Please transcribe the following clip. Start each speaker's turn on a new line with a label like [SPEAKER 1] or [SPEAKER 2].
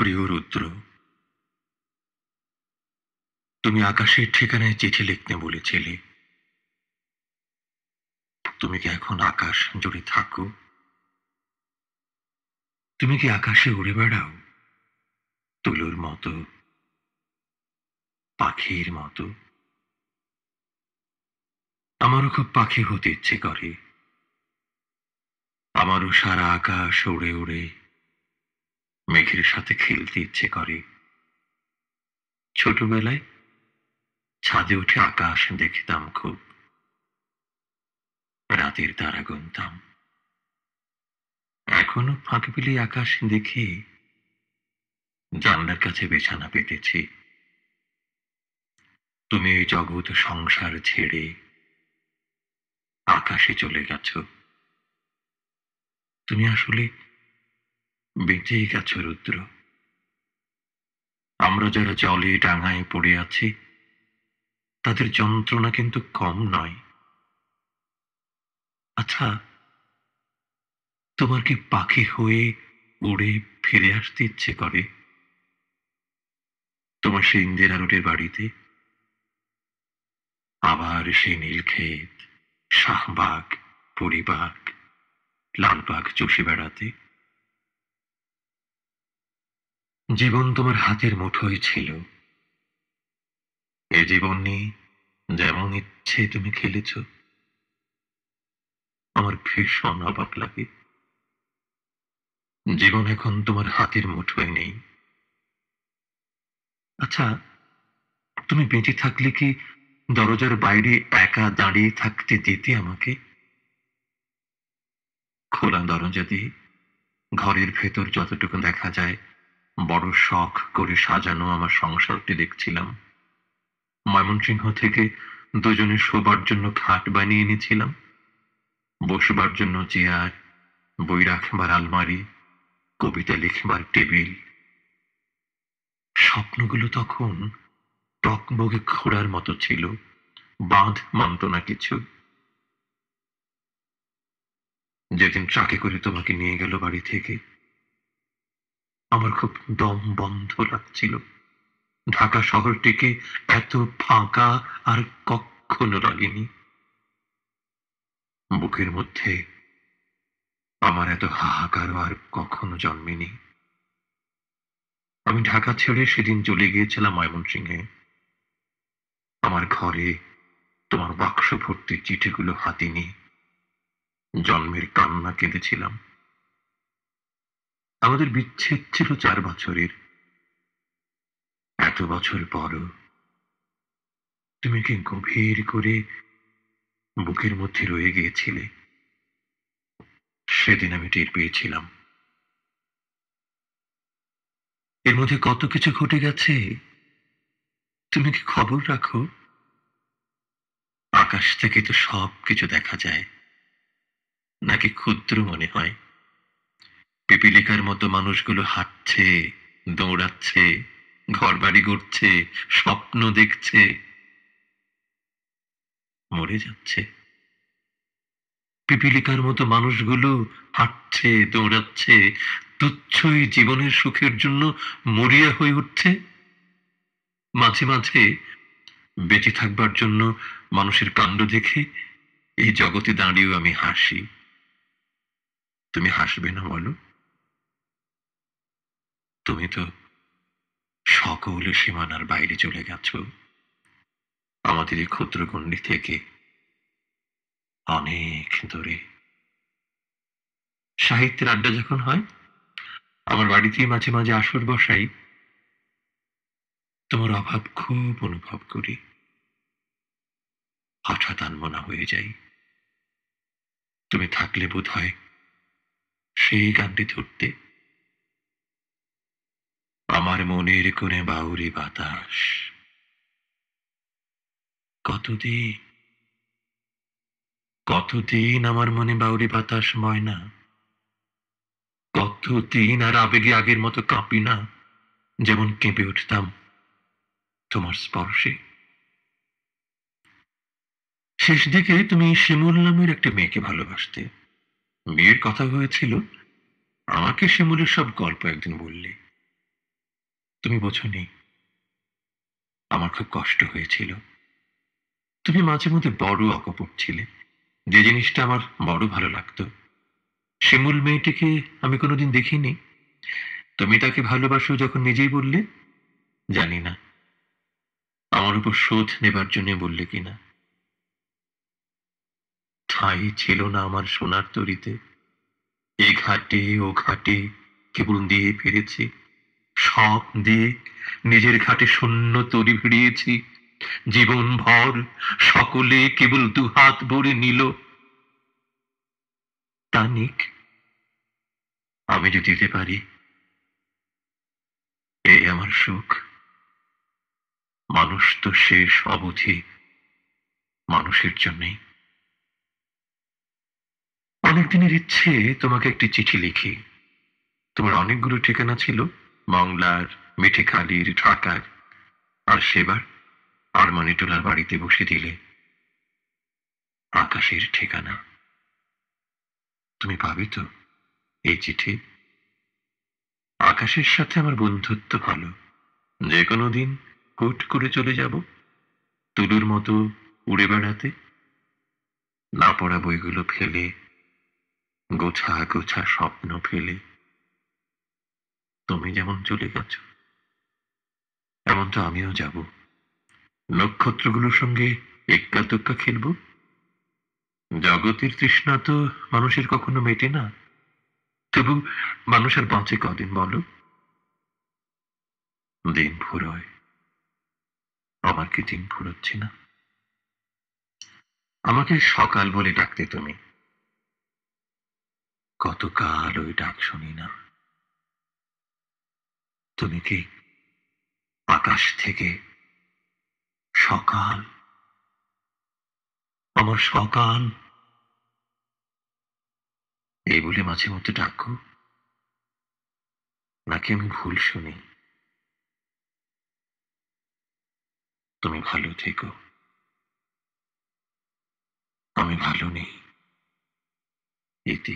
[SPEAKER 1] প্রিয় রুদ্র, তুমি আকাশের ঠিকানায় চিঠি লিখতে বলেছিলে। তুমি কি এখন আকাশ জুড়ে থাকো? তুমি কি আকাশে উড়ে বেড়াও? তুলোর মতো, পাখির মতো। আমারও খুব পাখি হতে ইচ্ছে করে। আমারও সারা আকাশ উড়ে উড়ে মেঘের সাথে খেলতে ইচ্ছে করে। ছোটবেলায় ছাদে উঠে আকাশ দেখতাম খুব। রাতের তারা গুনতাম। এখনো ফাঁক পেলে আকাশ দেখে জানলার কাছে বিছানা পেতেছি। তুমি এই জগৎ সংসার ছেড়ে আকাশে চলে গেছো। তুমি আসলে বেঁচেই গেছো রুদ্র। আমরা যারা জলে ডাঙায় পড়ে আছি তাদের যন্ত্রণা কিন্তু কম নয়। আচ্ছা, তোমার কি পাখি হয়ে উড়ে ফিরে আসতে ইচ্ছে করে? তোমার সেই ইন্দিরা রোডের বাড়িতে আবার সেই নীলক্ষেত, শাহবাগ, পরিবাগ, লালবাগ চষে বেড়াতে। জীবন তোমার হাতের মুঠোয় ছিল। এ জীবন নিয়ে যেমন ইচ্ছে তুমি খেলেছ। আমার ভীষণ অবাক লাগে। জীবন এখন তোমার হাতের মুঠোয় নেই। আচ্ছা, তুমি বেঁচে থাকলে কি দরজার বাইরে একা দাঁড়িয়ে থাকতে দিতে আমাকে? খোলা দরজা দিয়ে ঘরের ভেতর যতটুকু দেখা যায় বড় শখ করে সাজানো আমার সংসারটি দেখছিলাম। ময়মনসিংহ থেকে দুজনে শোবার জন্য খাট বানিয়ে এনেছিলাম, বসবার জন্য চেয়ার, বই রাখবার আলমারি, কবিতা লিখবার টেবিল। স্বপ্নগুলো তখন টকবগে ঘোড়ার মতো ছিল, বাঁধ মানত না কিছু। যেদিন ট্রাকে করে তোমাকে নিয়ে গেল বাড়ি থেকে, আমার খুব দম বন্ধ লাগছিল। ঢাকা শহরটিকে এত ফাঁকা আর কখনো লাগেনি। বুকের মধ্যে আমার এত হাহাকারও আর কখনো জন্মেনি। আমি ঢাকা ছেড়ে সেদিন চলে গিয়েছিলাম ময়মনসিংহে। আমার ঘরে তোমার বাক্স ভর্তি চিঠিগুলো হাতে নিয়ে জন্মের কান্না কেঁদেছিলাম। আমাদের বিচ্ছেদ ছিল 4 বছরের। এত বছর পরও তুমি কি গভীর করে বুকের মধ্যে রয়ে গিয়েছিলে। সেদিন আমি টের পেয়েছিলাম। এর মধ্যে কত কিছু ঘটে গেছে। তুমি কি খবর রাখো? আকাশ থেকে তো সব কিছু দেখা যায়, নাকি ক্ষুদ্র মনে হয়? পিপীলিকার মতো মানুষগুলো হাঁটছে, দৌড়াচ্ছে, ঘরবাড়ি গড়ছে, স্বপ্ন দেখছে, মরে যাচ্ছে। পিপীলিকার মতো মানুষগুলো হাঁটছে, দৌড়াচ্ছে, তুচ্ছই জীবনের সুখের জন্য মরিয়া হয়ে উঠছে। মাঝে মাঝে বেঁচে থাকবার জন্য মানুষের কাণ্ড দেখে এই জগতে দাঁড়িয়েও আমি হাসি। তুমি হাসবে না বলো? তুমি তো সকল সীমানার বাইরে চলে গেছো, আমাদের এই ক্ষুদ্র গণ্ডি থেকে অনেক দূরে। সাহিত্যের আড্ডা যখন হয়, আমার বাড়িতেই মাঝে মাঝে আসর বসাই, তোমার অভাব খুব অনুভব করি। হঠাৎ আনমনা হয়ে যাই। তুমি থাকলে বোধ হয় সেই গানটি ধরতে। আমার মনের কোণে বাউরি বাতাস, কতদিন কতদিন আমার মনে বাউরি বাতাস ময়না, কতদিন আর আবেগে আগের মতো কাঁপি না, যেমন কেঁপে উঠতাম তোমার স্পর্শে। শেষ দিকে তুমি শিমুল নামের একটা মেয়েকে ভালোবাসতে। বিয়ের কথা হয়েছিল, আমাকে শিমুলের সব গল্প একদিন বললে। তুমি বোঝনি, আমার খুব কষ্ট হয়েছিল। তুমি মাঝে মধ্যে বড় অকপট ছিলে, যে জিনিসটা আমার বড় ভালো লাগতো। শিমুল মেয়েটিকে আমি কোনোদিন দেখিনি। তুমি তাকে ভালোবাসো যখন নিজেই বললে। জানি না আমার উপর শোধ নেবার জন্য বললে কিনা। ঠাঁই ছিল না আমার সোনার তরীতে। এ ঘাটে ও ঘাটে কেবল দিয়ে ফিরেছি, সব দিয়ে নিজের ঘাটে শূন্য তরি ভিড়িয়েছি। জীবন ভর সকলে কেবল দুহাত ভরে নিল। তা নিক, আমি যদি দিতে পারি, এই আমার সুখ। মানুষ তো শেষ অবধি মানুষের জন্যই। অনেকদিনের ইচ্ছে তোমাকে একটি চিঠি লিখি। তোমার অনেকগুলো ঠিকানা ছিল, মংলার, মিঠেখালির, ঢাকার। আর সেবার আরমানিটোলার বাড়িতে বসে দিলে আকাশের ঠিকানা। তুমি পাবে তো এই চিঠি? আকাশের সাথে আমার বন্ধুত্ব ভালো। যে কোনো দিন হুট করে চলে যাব তুলুর মতো উড়ে বেড়াতে। না পড়া বইগুলো ফেলে, গোছা গোছা স্বপ্ন ফেলে। তুমি যেমন চলে গেছ, এমন তো আমিও যাব। নক্ষত্রগুলোর সঙ্গে এক্কা দোক্কা খেলব। জগতের তৃষ্ণা তো মানুষের কখনো মেটে না। তবু মানুষ আর বাঁচে কদিন বলো? দিন ফুরোয়, আমার কি দিন ফুরোচ্ছে না? আমাকে সকাল বলে ডাকতে তুমি। কতকাল ওই ডাক শুনি না। তুমি কি আকাশ থেকে সকাল, আমার সকাল এই বলে মাঝে মধ্যে ডাকো, নাকি আমি ভুল শুনি? তুমি ভালো থেকো, আমি ভালো নেই। ইতি।